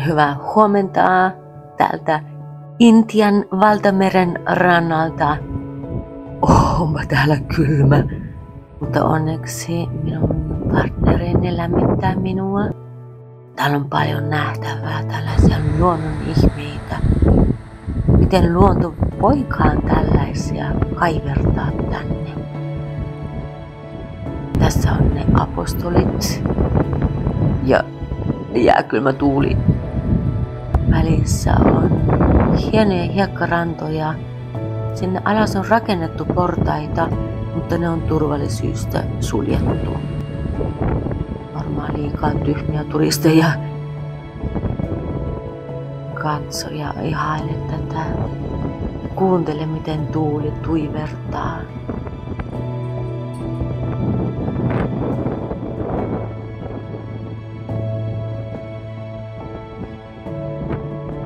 Hyvää huomenta täältä Intian valtameren rannalta. Onpa täällä kylmä, mutta onneksi minun partnerini lämmittää minua. Täällä on paljon nähtävää, tällaisia luonnon ihmeitä. Miten luonto voikaan tällaisia kaivertaa tänne. Tässä on ne apostolit ja jääkylmä tuuli. Välissä on hienoja hiekkarantoja. Sinne alas on rakennettu portaita, mutta ne on turvallisuudesta suljettu. Varmaan liikaa tyhmiä turisteja. Katso ja ihaile tätä. Kuuntele, miten tuuli tuivertaa.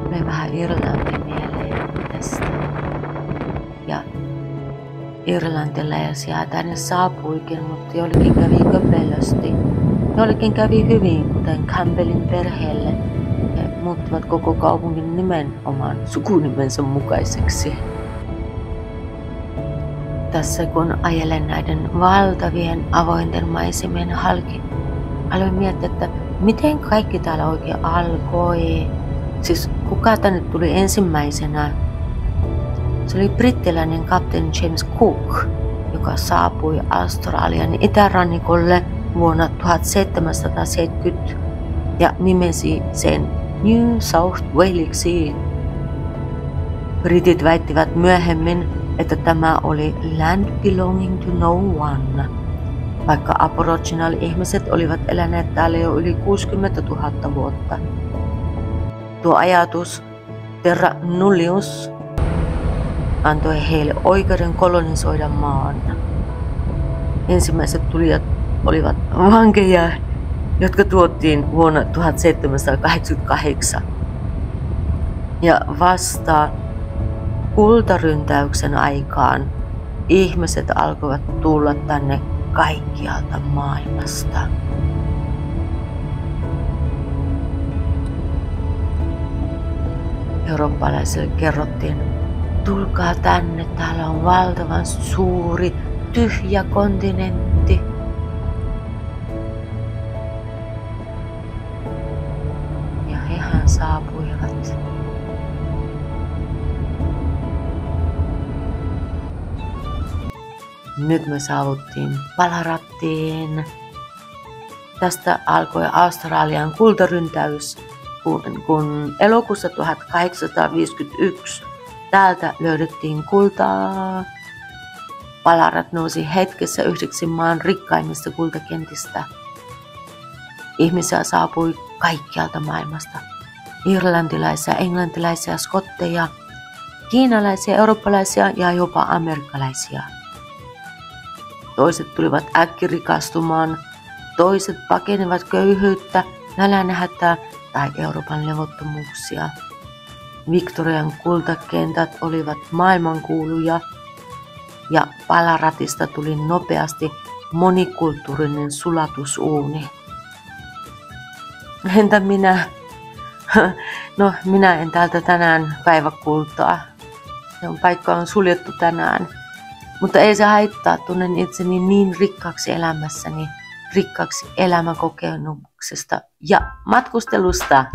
Tulee vähän Irlanti mieleen tästä. Ja irlantilaisia tänne saapuikin, mutta joillekin kävi köpelösti. Joillekin kävi hyvin, kuten Campbellin perheelle. He muuttivat koko kaupungin nimen oman sukunimensä mukaiseksi. Tässä kun ajelen näiden valtavien avointen maisemien halki, aloin miettiä, että miten kaikki täällä oikein alkoi. Siis kuka tänne tuli ensimmäisenä? Se oli brittiläinen kapteeni James Cook, joka saapui Australian itärannikolle vuonna 1770 ja nimesi sen New South Waleksi. Britit väittivät myöhemmin, että tämä oli land belonging to no one, vaikka aboriginal-ihmiset olivat eläneet täällä jo yli 60 000 vuotta. Tuo ajatus terra nullius antoi heille oikeuden kolonisoida maan. Ensimmäiset tulijat olivat vankeja, jotka tuotiin vuonna 1788. Ja vasta kultaryntäyksen aikaan ihmiset alkoivat tulla tänne kaikkialta maailmasta. Eurooppalaisille kerrottiin, tulkaa tänne, täällä on valtavan suuri, tyhjä kontinentti. Ja hehän saapuivat. Nyt me saavuttiin Balarattiin. Tästä alkoi Australian kultaryntäys, kun elokuussa 1851 täältä löydettiin kultaa. Ballarat nousi hetkessä yhdeksi maan rikkaimmista kultakentistä. Ihmisiä saapui kaikkialta maailmasta. Irlantilaisia, englantilaisia, skotteja, kiinalaisia, eurooppalaisia ja jopa amerikkalaisia. Toiset tulivat äkkirikastumaan, toiset pakenivat köyhyyttä, nälänhätää tai Euroopan levottomuuksia. Victorian kultakentät olivat maailmankuuluja ja Ballaratista tuli nopeasti monikulttuurinen sulatusuuni. Entä minä? No, minä en täältä tänään kaiva kultaa. Paikka on suljettu tänään. Mutta ei se haittaa, tunnen itseni niin rikkaaksi elämässäni, rikkaaksi elämänkokemuksesta ja matkustelusta.